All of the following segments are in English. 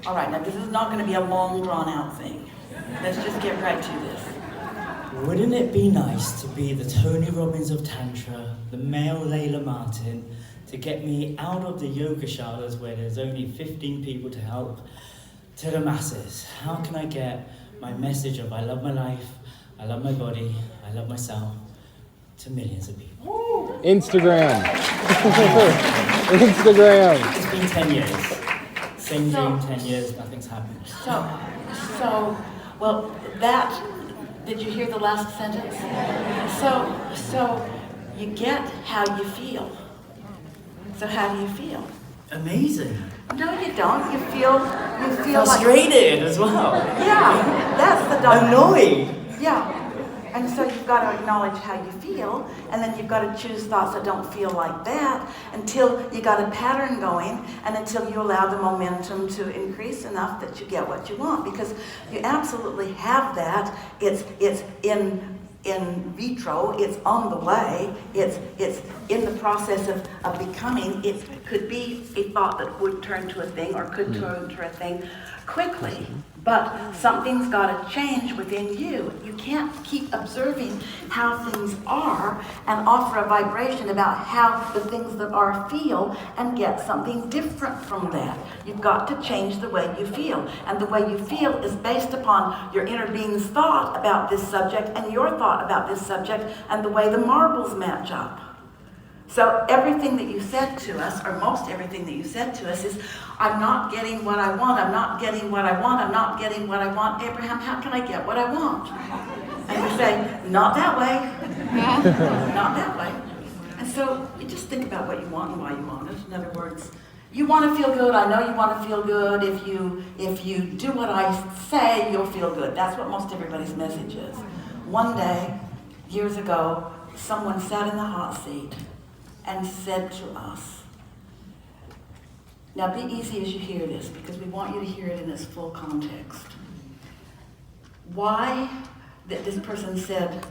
All right, now this is not going to be a long, drawn-out thing. Let's just get right to this. Wouldn't it be nice to be the Tony Robbins of Tantra, the male Layla Martin, to get me out of the yogashalas where there's only 15 people to help, to the masses? How can I get my message of I love my life, I love my body, I love myself, to millions of people? Instagram. Instagram. It's been 10 years. Same dream, 10 years, nothing's happened. Well, did you hear the last sentence? So you get how you feel. So how do you feel? Amazing. No, you don't. You feel Frustrated as well. Yeah, that's the dominant. Annoyed. Yeah. And so you've got to acknowledge how you feel, and then you've got to choose thoughts that don't feel like that until you got a pattern going, and until you allow the momentum to increase enough that you get what you want. Because you absolutely have that. It's in vitro, it's on the way, it's in the process of becoming. It could be a thought that would turn to a thing or could turn to a thing quickly. But something's got to change within you. You can't keep observing how things are and offer a vibration about how the things that are feel and get something different from that. You've got to change the way you feel. And the way you feel is based upon your inner being's thought about this subject and your thought about this subject and the way the marbles match up. So everything that you said to us, or most everything that you said to us is, I'm not getting what I want, I'm not getting what I want, I'm not getting what I want. Abraham, how can I get what I want? And we say, not that way, not that way. And so you just think about what you want and why you want it. In other words, you want to feel good, I know you want to feel good. If you do what I say, you'll feel good. That's what most everybody's message is. One day, years ago, someone sat in the hot seat and said to us, now be easy as you hear this, because we want you to hear it in its full context. Why, that this person said,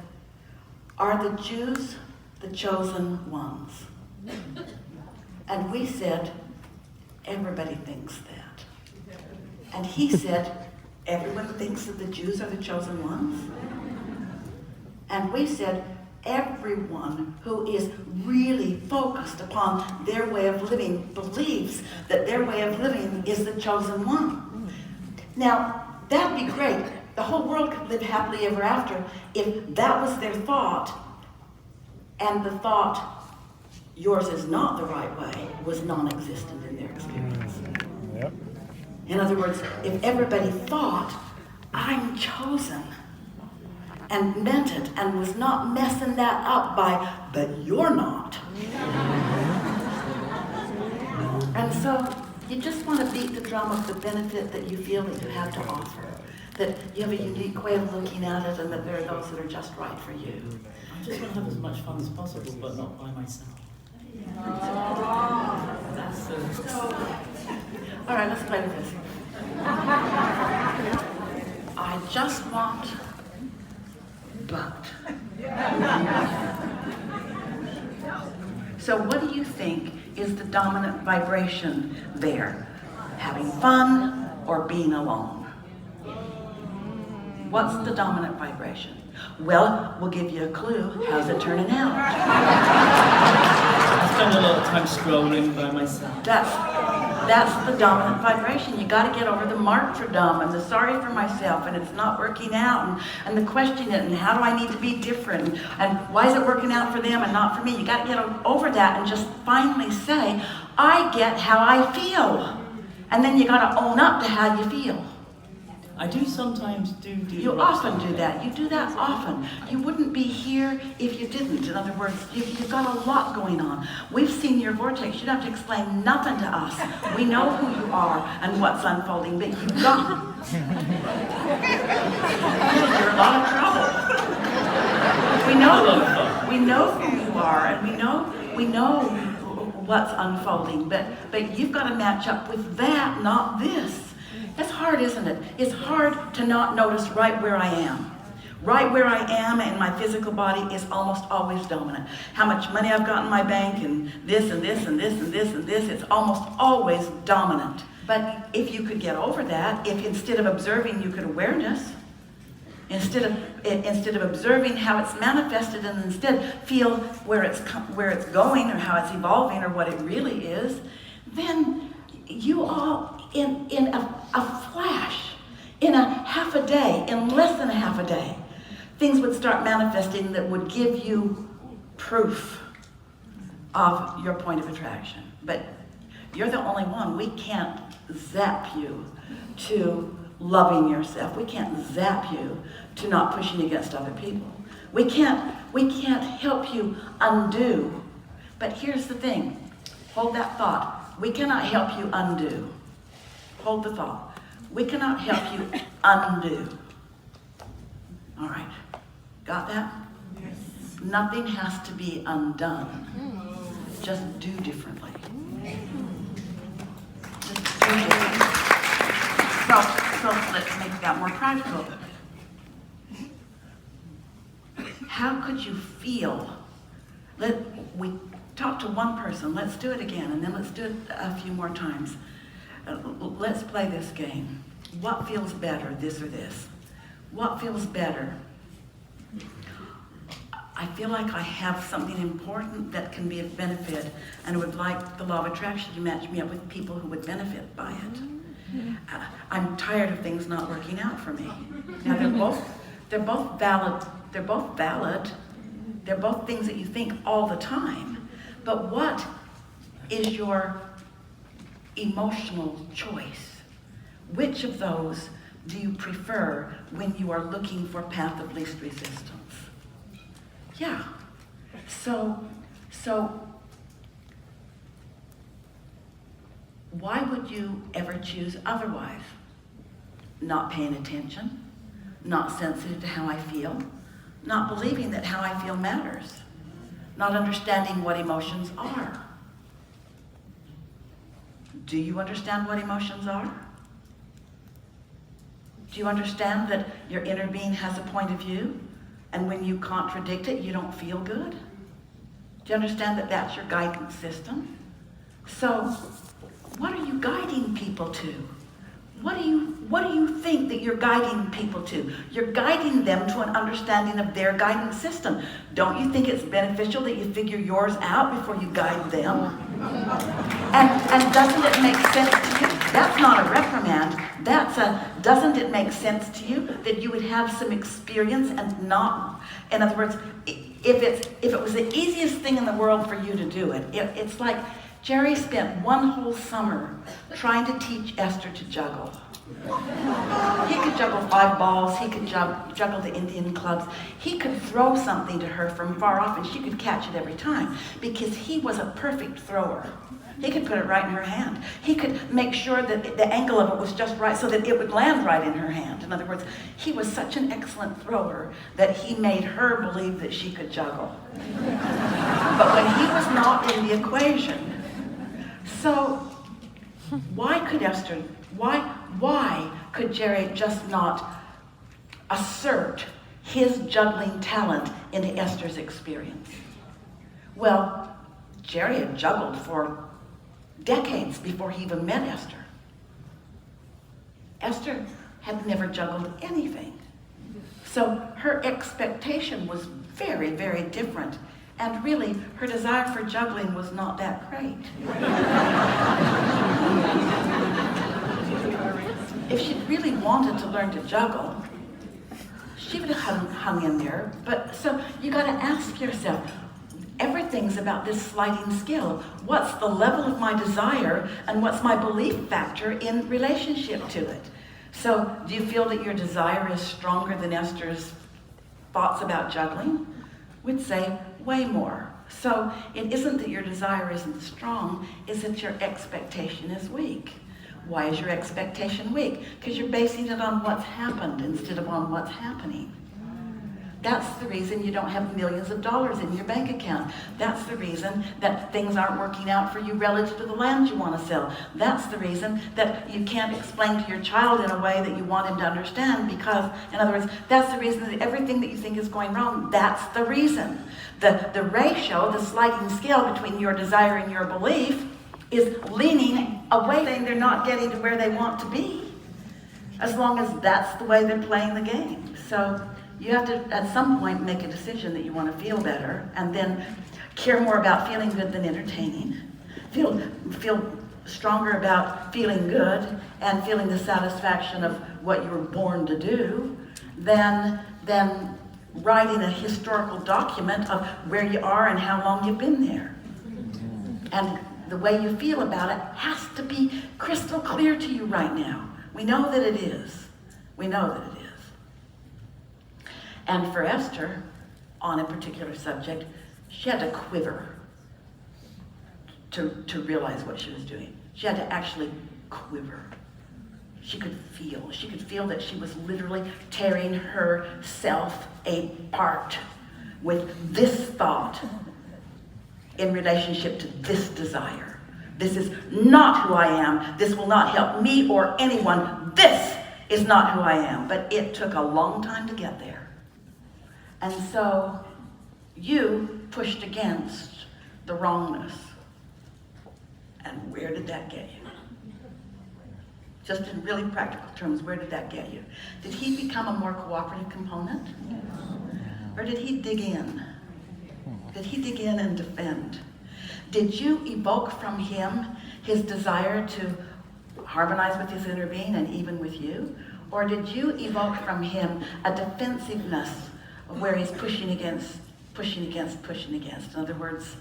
are the Jews the chosen ones? And we said, everybody thinks that. And he said, everyone thinks that the Jews are the chosen ones? And we said, everyone who is really focused upon their way of living believes that their way of living is the chosen one. Now, that'd be great. The whole world could live happily ever after if that was their thought, and the thought, yours is not the right way, was non-existent in their experience. Yep. In other words, if everybody thought, I'm chosen, and meant it, and was not messing that up by, but you're not. And so you just want to beat the drum of the benefit that you feel that you have to offer, that you have a unique way of looking at it, and that there are those that are just right for you. I just want to have as much fun as possible, but not by myself. All right, let's play with this. I just want, but. So what do you think is the dominant vibration there? Having fun or being alone? What's the dominant vibration? Well, we'll give you a clue. How's it turning out? I spend a lot of time scrolling by myself. That's the dominant vibration. You got to get over the martyrdom and the sorry for myself and it's not working out and the questioning and how do I need to be different and why is it working out for them and not for me? You got to get over that and just finally say, I get how I feel. And then you got to own up to how you feel. I do sometimes do You often do that. You do that often. You wouldn't be here if you didn't. In other words, you've got a lot going on. We've seen your vortex. You don't have to explain nothing to us. We know who you are and what's unfolding, but you've got you're in a lot of trouble. We know who you are, and we know what's unfolding, but you've got to match up with that, not this. It's hard, isn't it? It's hard to not notice right where I am. Right where I am in my physical body is almost always dominant. How much money I've got in my bank and this and this and this and this and this, it's almost always dominant. But if you could get over that, if instead of observing you could awareness, instead of observing how it's manifested and instead feel where it's going or how it's evolving or what it really is, then you all, in a flash, in a half a day, in less than a half a day, things would start manifesting that would give you proof of your point of attraction. But you're the only one. We can't zap you to loving yourself. We can't zap you to not pushing against other people. We can't help you undo. But here's the thing. Hold that thought. We cannot help you undo. Hold the thought. We cannot help you undo. All right. Got that? Yes. Nothing has to be undone. Just do differently. Just do differently. So let's make that more practical. How could you feel? We talked to one person. Let's do it again, and then let's do it a few more times. Let's play this game. What feels better, this or this? What feels better? I feel like I have something important that can be of benefit, and I would like the law of attraction to match me up with people who would benefit by it. I'm tired of things not working out for me. Now they're both valid. They're both valid. They're both things that you think all the time. But what is your emotional choice? Which of those do you prefer when you are looking for path of least resistance? Yeah. So why would you ever choose otherwise? Not paying attention, not sensitive to how I feel, not believing that how I feel matters, not understanding what emotions are. Do you understand what emotions are? Do you understand that your inner being has a point of view, and when you contradict it, you don't feel good? Do you understand that that's your guidance system? So, what are you guiding people to? What do you think that you're guiding people to? You're guiding them to an understanding of their guidance system. Don't you think it's beneficial that you figure yours out before you guide them? And doesn't it make sense to you? That's not a reprimand. Doesn't it make sense to you that you would have some experience and not, in other words, if it was the easiest thing in the world for you to do it, it's like Jerry spent one whole summer trying to teach Esther to juggle. He could juggle 5 balls, he could juggle the Indian clubs, he could throw something to her from far off and she could catch it every time because he was a perfect thrower. He could put it right in her hand. He could make sure that the angle of it was just right so that it would land right in her hand. In other words, he was such an excellent thrower that he made her believe that she could juggle. But when he was not in the equation, so why could Jerry just not assert his juggling talent into Esther's experience? Well, Jerry had juggled for decades before he even met Esther. Esther had never juggled anything. So her expectation was very, very different. And really, her desire for juggling was not that great. If she'd really wanted to learn to juggle, she would have hung in there. But so you got to ask yourself, everything's about this sliding scale. What's the level of my desire and what's my belief factor in relationship to it? So do you feel that your desire is stronger than Esther's thoughts about juggling? We'd say way more. So it isn't that your desire isn't strong, it's that your expectation is weak. Why is your expectation weak? Because you're basing it on what's happened instead of on what's happening. That's the reason you don't have millions of dollars in your bank account. That's the reason that things aren't working out for you relative to the land you want to sell. That's the reason that you can't explain to your child in a way that you want him to understand because, in other words, that's the reason that everything that you think is going wrong, that's the reason. The ratio, the sliding scale between your desire and your belief is leaning away saying they're not getting to where they want to be, as long as that's the way they're playing the game. So you have to, at some point, make a decision that you want to feel better, and then care more about feeling good than entertaining. Feel stronger about feeling good and feeling the satisfaction of what you were born to do than writing a historical document of where you are and how long you've been there. And the way you feel about it has to be crystal clear to you right now. We know that it is. We know that it is. And for Esther, on a particular subject, she had to quiver to realize what she was doing. She had to actually quiver. She could feel that she was literally tearing herself apart with this thought in relationship to this desire. This is not who I am. This will not help me or anyone. This is not who I am. But it took a long time to get there. And so you pushed against the wrongness. And where did that get you? Just in really practical terms, where did that get you? Did he become a more cooperative component? Or did he dig in? Did he dig in and defend? Did you evoke from him his desire to harmonize with his inner being and even with you? Or did you evoke from him a defensiveness where he's pushing against? In other words,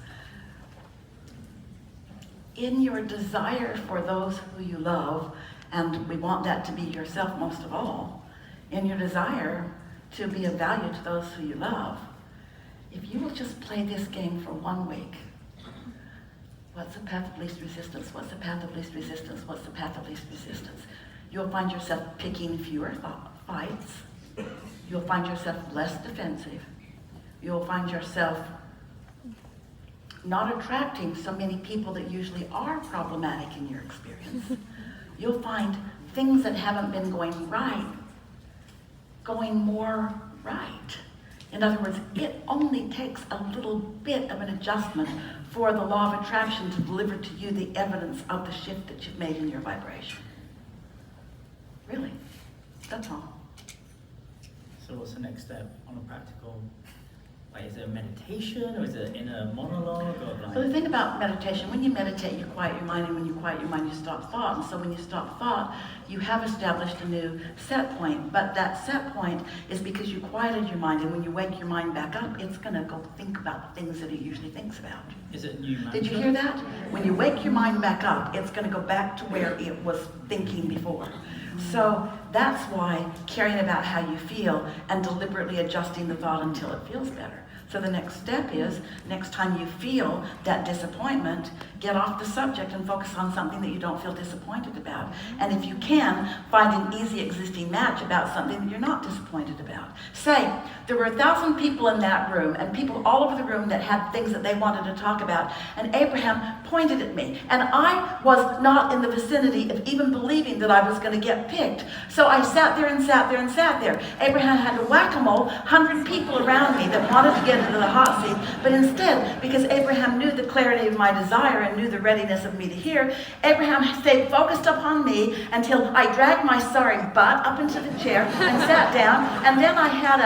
in your desire for those who you love, and we want that to be yourself most of all, in your desire to be of value to those who you love, if you will just play this game for 1 week, what's the path of least resistance? What's the path of least resistance? What's the path of least resistance? You'll find yourself picking fewer fights. You'll find yourself less defensive. You'll find yourself not attracting so many people that usually are problematic in your experience. You'll find things that haven't been going right, going more right. In other words, it only takes a little bit of an adjustment for the law of attraction to deliver to you the evidence of the shift that you've made in your vibration. Really, that's all. So what's the next step on a practical? Like, is it a meditation, or is it in a monologue, or like? Well, the thing about meditation, when you meditate, you quiet your mind, and when you quiet your mind, you stop thought. And so when you stop thought, you have established a new set point. But that set point is because you quieted your mind, and when you wake your mind back up, it's going to go think about the things that it usually thinks about. Is it new mantra? Did you hear that? When you wake your mind back up, it's going to go back to where it was thinking before. So that's why caring about how you feel and deliberately adjusting the thought until it feels better. So the next step is, next time you feel that disappointment, get off the subject and focus on something that you don't feel disappointed about. And if you can, find an easy existing match about something that you're not disappointed about. Say, there were 1,000 people in that room, and people all over the room that had things that they wanted to talk about, and Abraham pointed at me, and I was not in the vicinity of even believing that I was going to get picked. So I sat there and sat there and sat there. Abraham had to whack-a-mole 100 people around me that wanted to get into the hot seat, but instead, because Abraham knew the clarity of my desire and knew the readiness of me to hear, Abraham stayed focused upon me until I dragged my sorry butt up into the chair and sat down, and then I had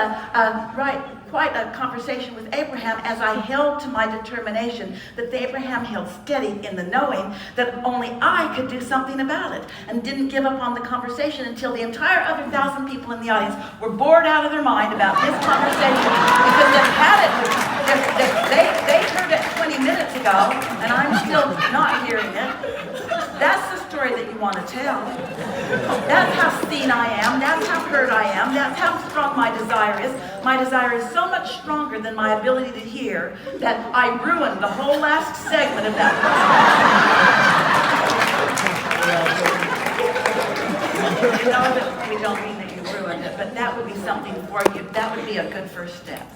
quite a conversation with Abraham as I held to my determination that Abraham held steady in the knowing that only I could do something about it, and didn't give up on the conversation until the entire other 1,000 people in the audience were bored out of their mind about this conversation because they've had it. They heard it 20 minutes ago, and I'm still not hearing it. That's the story that you want to tell. That's how seen I am. That's how heard I am. That's how strong my desire is. My desire is so much stronger than my ability to hear that I ruined the whole last segment of that. You know that we don't mean that you ruined it, but that would be something for you. That would be a good first step.